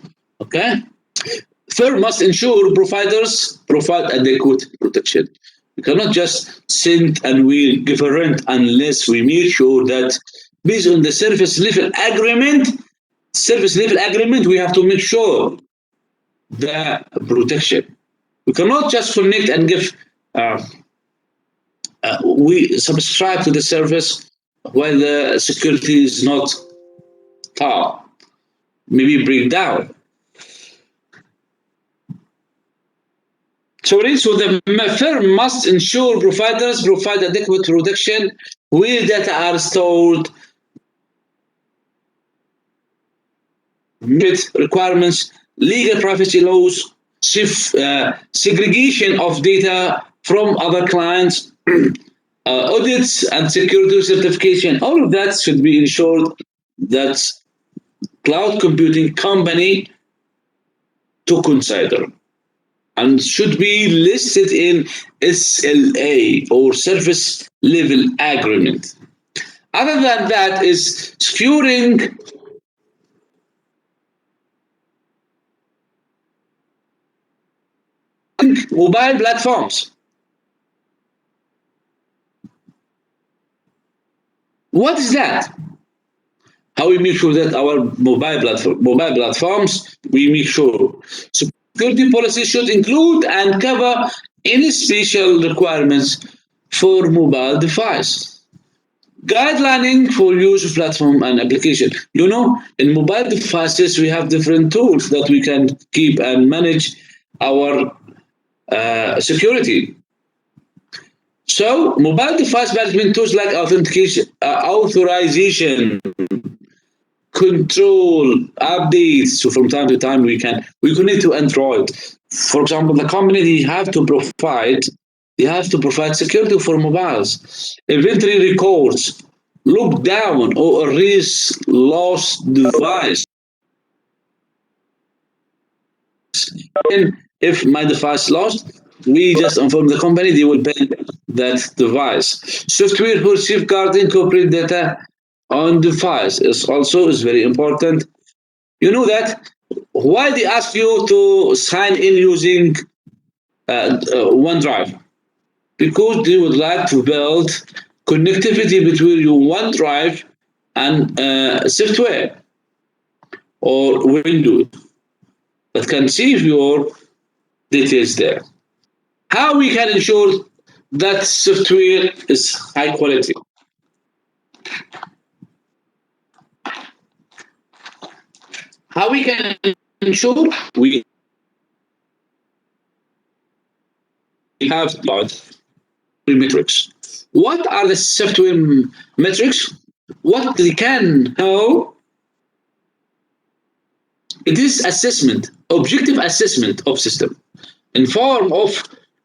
Speaker 1: Okay. Firm must ensure providers provide adequate protection. We cannot just send and we give a rent unless we make sure that based on the service level agreement, we have to make sure the protection. We cannot just connect and give. We subscribe to the service while the security is not top, maybe break down. So the firm must ensure providers provide adequate protection where data are stored, meet requirements, legal privacy laws, segregation of data from other clients, audits and security certification. All of that should be ensured that cloud computing company to consider and should be listed in SLA or service level agreement. Other than that is securing mobile platforms. What is that? How we make sure that our mobile platforms, we make sure security policy should include and cover any special requirements for mobile device. Guidelining for use of platform and application. You know, in mobile devices, we have different tools that we can keep and manage our security. So, mobile device management tools like authentication, authorization, control, updates. So from time to time, we connect to Android. For example, the company they have to provide security for mobiles, inventory records, look down or erase lost device. And if my device lost, we just inform the company they will pay that device. Software for safeguarding corporate data on device is very important. You know that why they ask you to sign in using OneDrive? Because they would like to build connectivity between your OneDrive and software or Windows that can save your details there. How we can ensure that software is high quality? How we can ensure we have metrics. What are the software metrics? What they can know? It is assessment, objective assessment of system in form of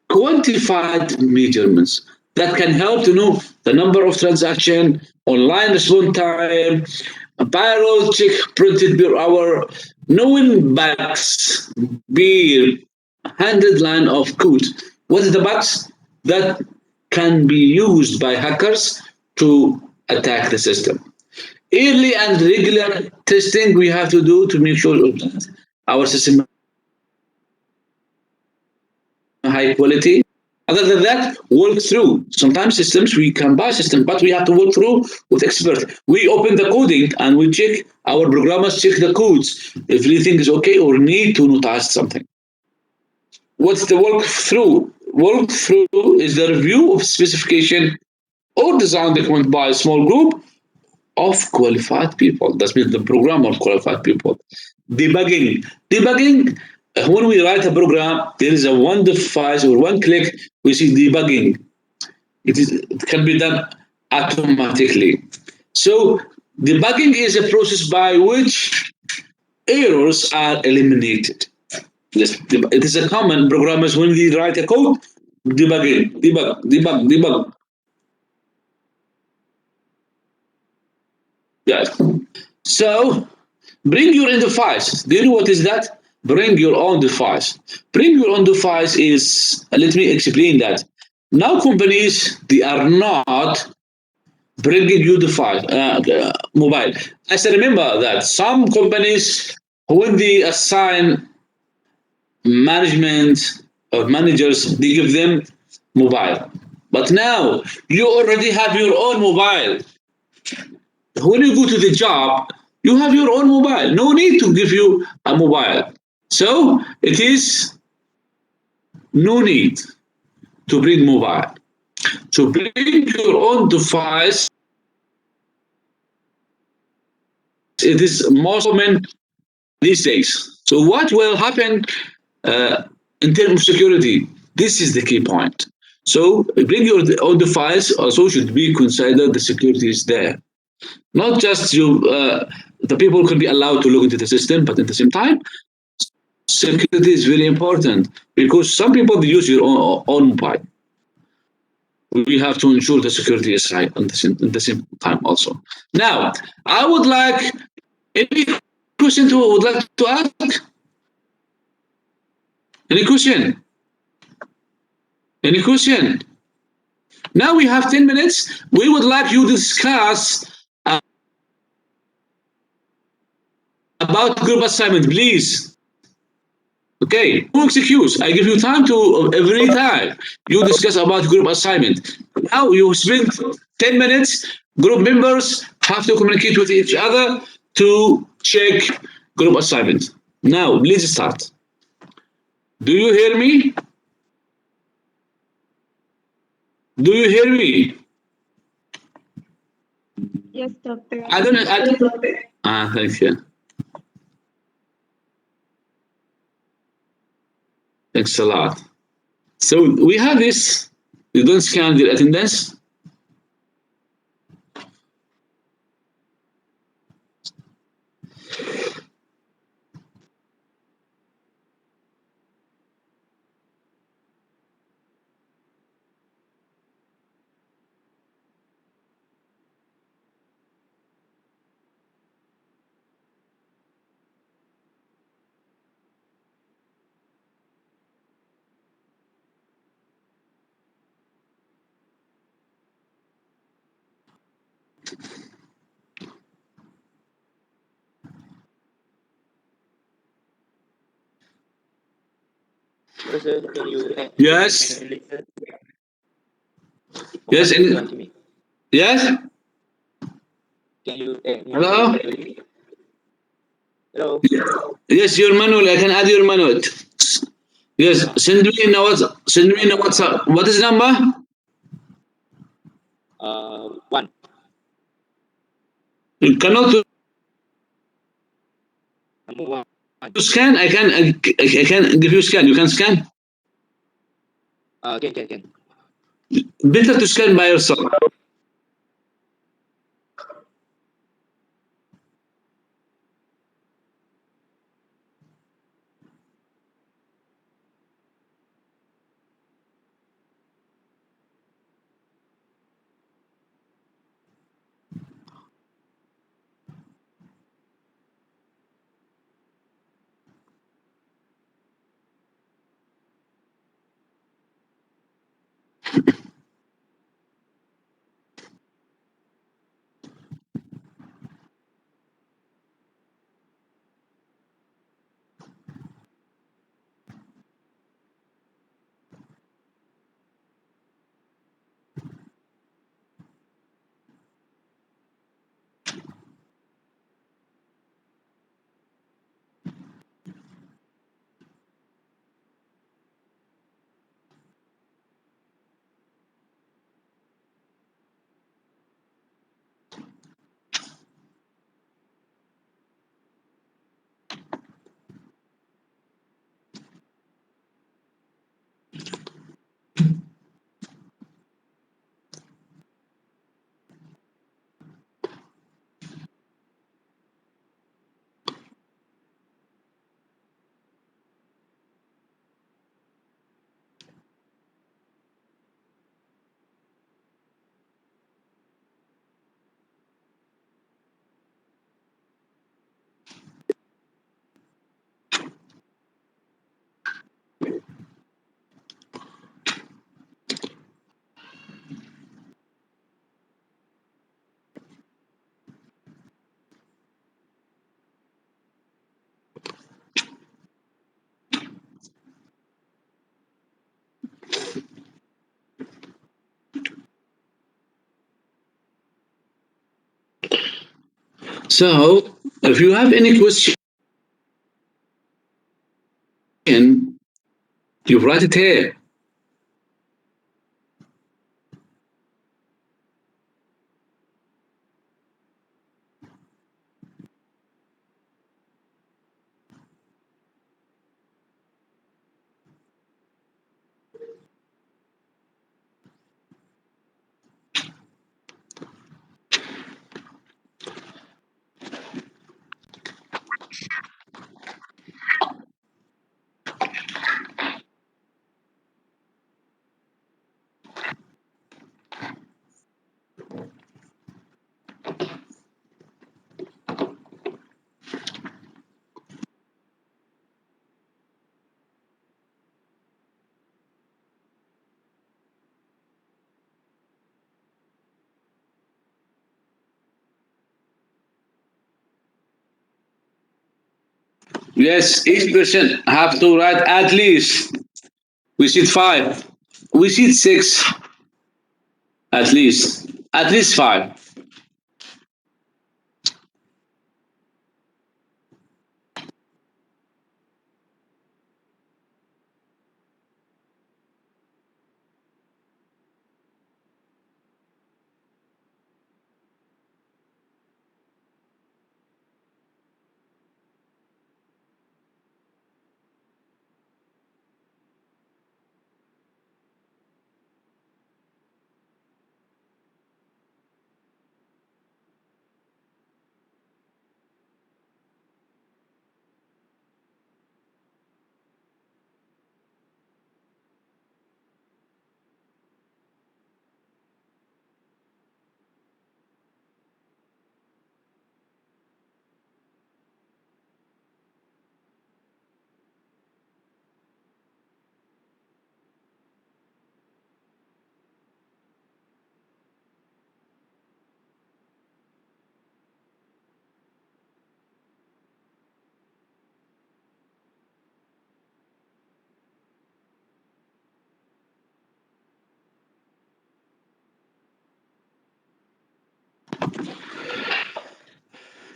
Speaker 1: quantified measurements that can help to know the number of transaction, online response time, a payroll check printed per hour, knowing bugs per 100 line of code. What are the bugs that can be used by hackers to attack the system? Early and regular testing we have to do to make sure that our system high quality. Other than that, work through. Sometimes systems we can buy systems, but we have to work through with expert. We open the coding and we check, our programmers check the codes if everything is okay or need to notice something. What's the work through? Walkthrough is the review of specification or design document by a small group of qualified people. That means the program of qualified people. Debugging. Debugging, when we write a program, there is a one device or one click, we see debugging. It can be done automatically. So debugging is a process by which errors are eliminated. Yes, it is a common programmers when they write a code, debugging, debug. Yes. So bring your own device. Do you know what is that? Bring your own device. Bring your own device is, let me explain that. Now companies, they are not bringing you device, mobile. As I remember that some companies, when they assign management or managers, they give them mobile. But now you already have your own mobile. When you go to the job, you have your own mobile. No need to give you a mobile. So it is no need to bring mobile. To bring your own device, it is most common these days. So what will happen in terms of security? This is the key point. So bring your own device also should be considered the security is there. Not just you, the people can be allowed to look into the system, but at the same time, security is very important because some people they use your own mobile. We have to ensure the security is high at the same time also. Now, I would like any question to would like to ask? Any question? Any question? Now we have 10 minutes. We would like you to discuss about group assignment, please. Okay, no excuse. I give you time to every time you discuss about group assignment. Now you spend 10 minutes. Group members have to communicate with each other to check group assignment. Now, please start. Do you hear me? Do you hear me?
Speaker 2: Yes, doctor.
Speaker 1: I don't. Thank you. Thanks a lot. So we have this. You don't scan the attendance.
Speaker 4: Sir, can you
Speaker 1: Yes.
Speaker 4: listen?
Speaker 1: Yes.
Speaker 4: Me?
Speaker 1: Yes.
Speaker 4: Can you
Speaker 1: Hello.
Speaker 4: Hello?
Speaker 1: Yes, your manual. I can add your manual. Yes. Send me in a WhatsApp. Send me in a WhatsApp. What is the number?
Speaker 4: One.
Speaker 1: You cannot
Speaker 4: Number one.
Speaker 1: scan. I can give you scan. You can scan.
Speaker 4: Can.
Speaker 1: Better to scan by yourself. So, if you have any question, you write it here. Yes, each person have to write at least. We said 5. We said 6. At least. At least 5.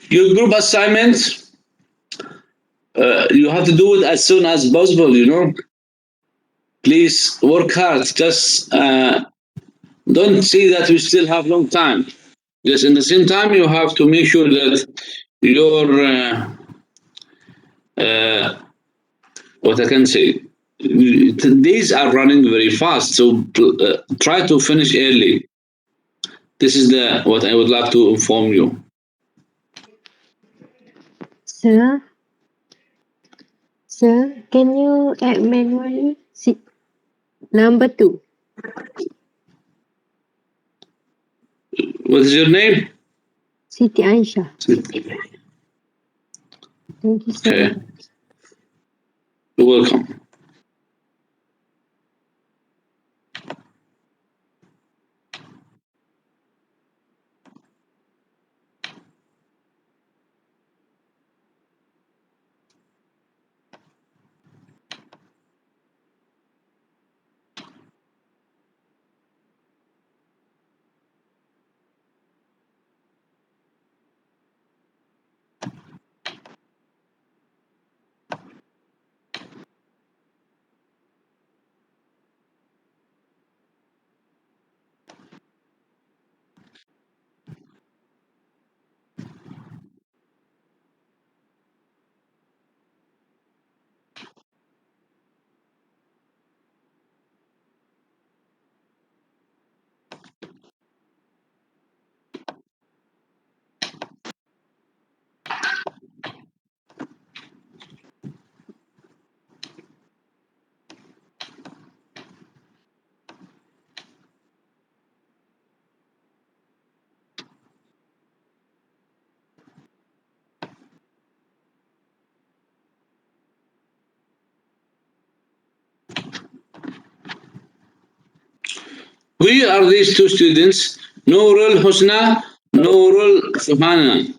Speaker 1: Your group assignment, you have to do it as soon as possible, you know. Please work hard. Just don't say that we still have long time. Yes, in the same time, you have to make sure that your what I can say, days are running very fast. So try to finish early. This is the what I would like to inform you.
Speaker 5: Sir, sir, can you add manually? Number 2.
Speaker 1: What is your name?
Speaker 5: Siti Aisha. Thank you, sir.
Speaker 1: Okay. You're welcome. Who are these two students? Nourul Husna, Nourul Subhana.